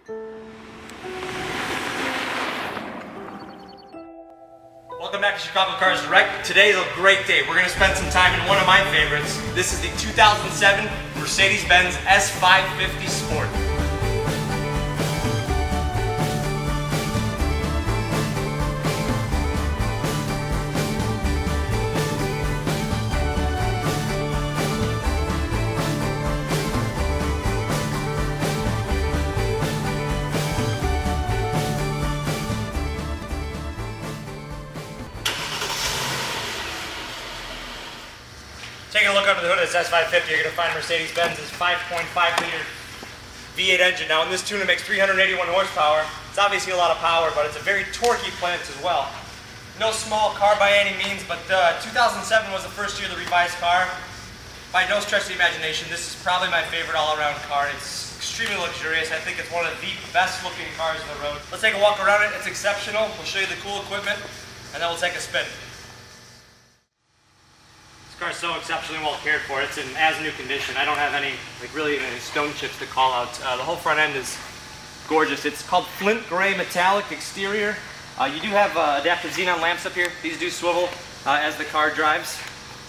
Welcome back to Chicago Cars Direct. Today is a great day. We're going to spend some time in one of my favorites. This is the 2007 Mercedes-Benz S550 Sport. Taking a look under the hood of this S550, you're going to find Mercedes-Benz's 5.5-liter V8 engine. Now in this tune it makes 381 horsepower. It's obviously a lot of power, but it's a very torquey plant as well. No small car by any means, but 2007 was the first year of the revised car. By no stretch of the imagination, this is probably my favorite all-around car. It's extremely luxurious. I think it's one of the best looking cars on the road. Let's take a walk around it. It's exceptional. We'll show you the cool equipment, and then we'll take a spin. This car is so exceptionally well cared for. It's in as-new condition. I don't have any, really any stone chips to call out. The whole front end is gorgeous. It's called flint gray metallic exterior. You do have adaptive xenon lamps up here. These do swivel as the car drives.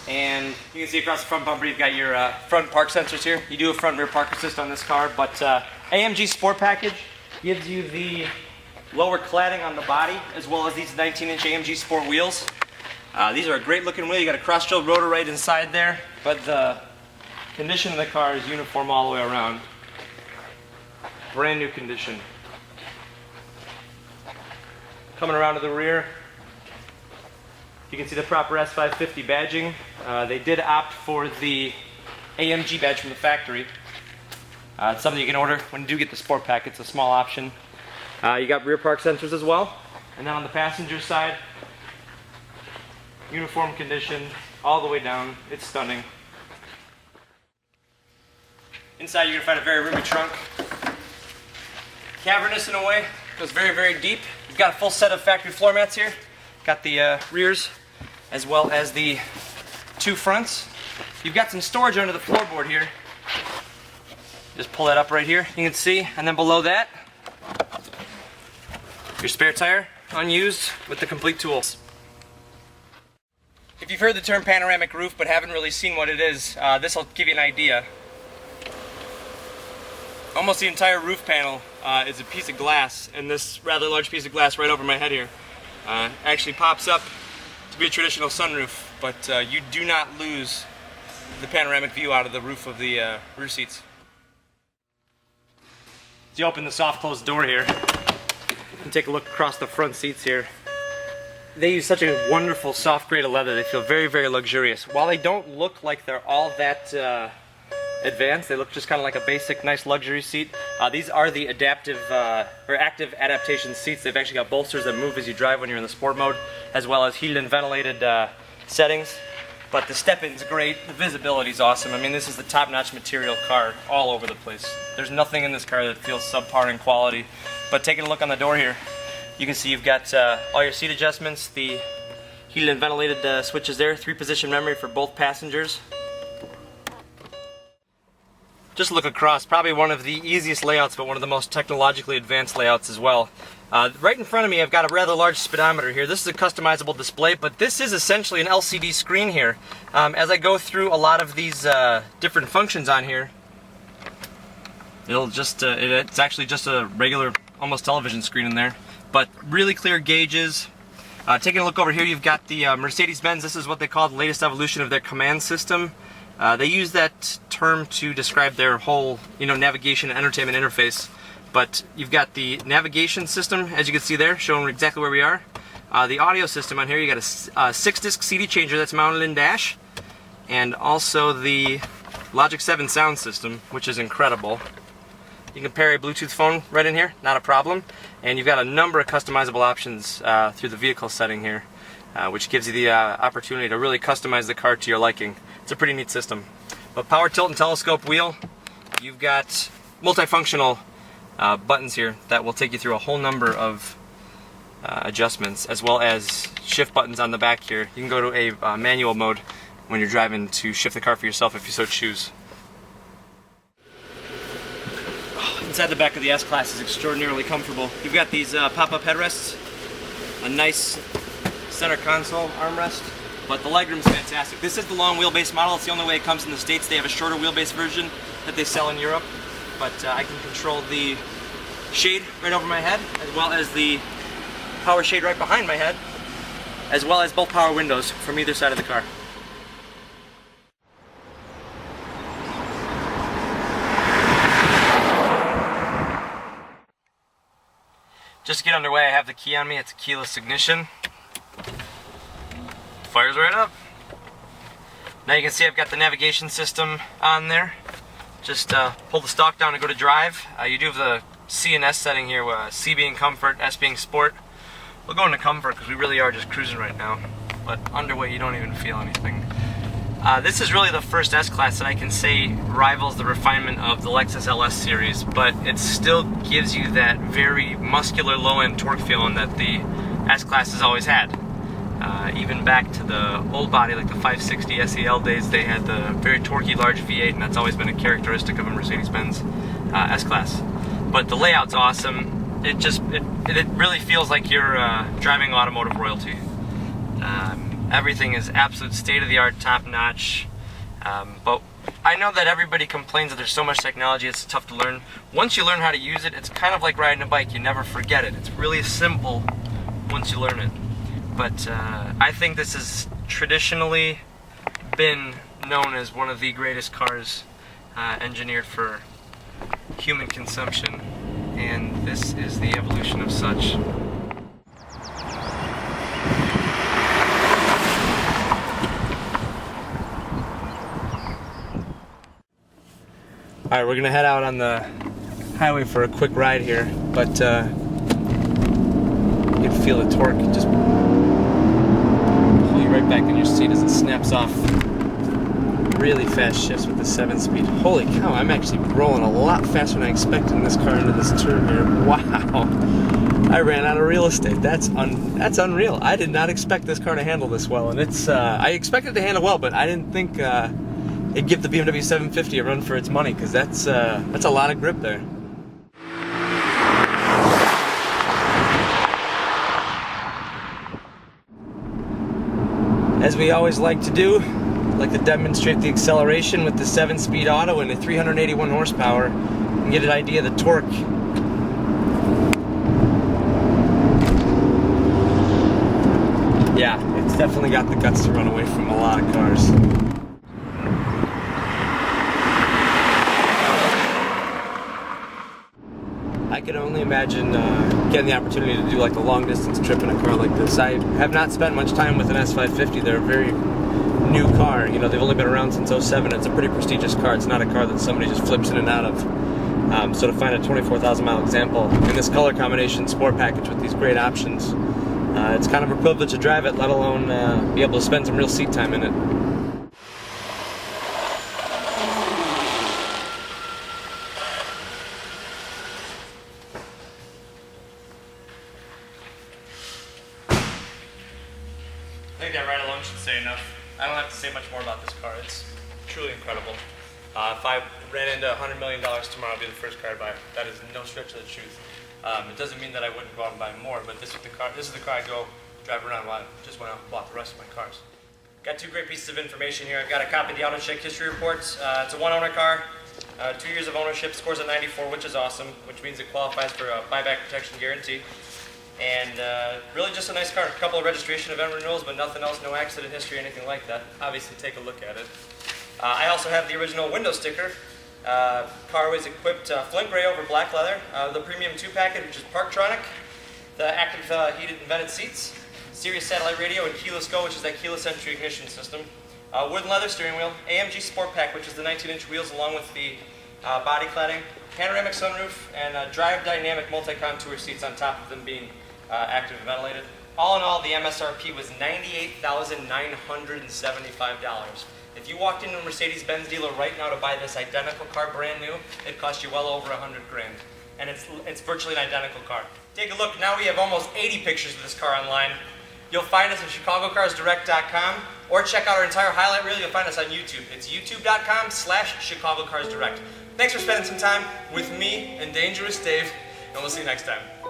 And you can see across the front bumper, you've got your front park sensors here. You do have front rear park assist on this car, but AMG Sport Package gives you the lower cladding on the body, as well as these 19-inch AMG Sport wheels. These are a great looking wheel. You got a cross-drilled rotor right inside there, but the condition of the car is uniform all the way around. Brand new condition. Coming around to the rear, you can see the proper S550 badging. They did opt for the AMG badge from the factory. It's something you can order when you do get the Sport Pack. It's a small option. You got rear park sensors as well. And then on the passenger side, uniform condition all the way down. It's stunning. Inside you're going to find a very roomy trunk. Cavernous in a way. Goes very, very deep. You've got a full set of factory floor mats here. Got the rears as well as the two fronts. You've got some storage under the floorboard here. Just pull that up right here. You can see. And then below that, your spare tire, unused, with the complete tools. If you've heard the term panoramic roof but haven't really seen what it is, this will give you an idea. Almost the entire roof panel is a piece of glass, and this rather large piece of glass right over my head here actually pops up to be a traditional sunroof, but you do not lose the panoramic view out of the roof of the rear seats. As you open the soft closed door here, and take a look across the front seats here. They use such a wonderful soft grade of leather. They feel very, very luxurious. While they don't look like they're all that advanced, they look just kind of like a basic, nice luxury seat. These are the adaptive or active adaptation seats. They've actually got bolsters that move as you drive when you're in the sport mode, as well as heated and ventilated settings. But the step-in's great. The visibility's awesome. I mean, this is the top-notch material car all over the place. There's nothing in this car that feels subpar in quality. But taking a look on the door here, you can see you've got all your seat adjustments, the heated and ventilated switches there, 3-position memory for both passengers. Just look across, probably one of the easiest layouts, but one of the most technologically advanced layouts as well. Right in front of me I've got a rather large speedometer here. This is a customizable display, but this is essentially an LCD screen here. As I go through a lot of these different functions on here, it's actually just a regular, almost television screen in there. But really clear gauges. Taking a look over here, you've got the Mercedes-Benz. This is what they call the latest evolution of their command system. They use that term to describe their whole, navigation and entertainment interface. But you've got the navigation system, as you can see there, showing exactly where we are. The audio system on here, you got a 6-disc CD changer that's mounted in dash, and also the Logic 7 sound system, which is incredible. You can pair a Bluetooth phone right in here, not a problem. And you've got a number of customizable options through the vehicle setting here, which gives you the opportunity to really customize the car to your liking. It's a pretty neat system. But power tilt and telescope wheel, you've got multifunctional buttons here that will take you through a whole number of adjustments, as well as shift buttons on the back here. You can go to a manual mode when you're driving to shift the car for yourself if you so choose. Inside the back of the S-Class is extraordinarily comfortable. You've got these pop-up headrests, a nice center console armrest, but the legroom is fantastic. This is the long wheelbase model. It's the only way it comes in the States. They have a shorter wheelbase version that they sell in Europe, but I can control the shade right over my head, as well as the power shade right behind my head, as well as both power windows from either side of the car. Just to get underway, I have the key on me. It's a keyless ignition. Fires right up. Now you can see I've got the navigation system on there. Just pull the stalk down and go to drive. You do have the C and S setting here, C being comfort, S being sport. We'll go into comfort because we really are just cruising right now. But underway, you don't even feel anything. This is really the first S-Class that I can say rivals the refinement of the Lexus LS series, but it still gives you that very muscular low-end torque feeling that the S-Class has always had. Even back to the old body, like the 560 SEL days, they had the very torquey large V8, and that's always been a characteristic of a Mercedes-Benz S-Class. But the layout's awesome. It really feels like you're driving automotive royalty. Everything is absolute state-of-the-art, top-notch. But I know that everybody complains that there's so much technology, it's tough to learn. Once you learn how to use it, it's kind of like riding a bike. You never forget it. It's really simple once you learn it. But I think this has traditionally been known as one of the greatest cars engineered for human consumption. And this is the evolution of such. Alright, we're going to head out on the highway for a quick ride here, but you can feel the torque just pull you right back in your seat as it snaps off. Really fast shifts with the 7-speed. Holy cow, I'm actually rolling a lot faster than I expected in this car into this turn here. Wow! I ran out of real estate. That's unreal. I did not expect this car to handle this well, and I expected it to handle well, but I didn't think it'd give the BMW 750 a run for its money, because that's a lot of grip there. As we always like to do, like to demonstrate the acceleration with the 7-speed auto and the 381 horsepower and get an idea of the torque. Yeah, it's definitely got the guts to run away from a lot of cars. I could only imagine getting the opportunity to do like a long distance trip in a car like this. I have not spent much time with an S550. They're a very new car. You know, they've only been around since '07. It's a pretty prestigious car. It's not a car that somebody just flips in and out of. So to find a 24,000 mile example in this color combination sport package with these great options, it's kind of a privilege to drive it, let alone be able to spend some real seat time in it. I think that ride alone should say enough. I don't have to say much more about this car. It's truly incredible. If I ran into $100 million tomorrow, it'd be the first car I'd buy. That is no stretch of the truth. It doesn't mean that I wouldn't go out and buy more, but this is the car I go drive around while I just went out and bought the rest of my cars. Got two great pieces of information here. I've got a copy of the AutoCheck history reports. It's a one-owner car, 2 years of ownership, scores a 94, which is awesome, which means it qualifies for a buyback protection guarantee. And really just a nice car. A couple of registration event renewals, but nothing else, no accident history, anything like that. Obviously, take a look at it. I also have the original window sticker. Car was equipped flint gray over black leather. The premium 2 package, which is Parktronic. The active heated and vented seats. Sirius satellite radio and keyless go, which is that keyless entry ignition system. Wood and leather steering wheel. AMG Sport Pack, which is the 19-inch wheels along with the body cladding. Panoramic sunroof and drive dynamic multi-contour seats on top of them being active and ventilated. All in all, the MSRP was $98,975. If you walked into a Mercedes-Benz dealer right now to buy this identical car brand new, it'd cost you well over $100 grand. And it's virtually an identical car. Take a look, now we have almost 80 pictures of this car online. You'll find us at chicagocarsdirect.com, or check out our entire highlight reel. You'll find us on YouTube. It's youtube.com/chicagocarsdirect. Thanks for spending some time with me and Dangerous Dave, and we'll see you next time.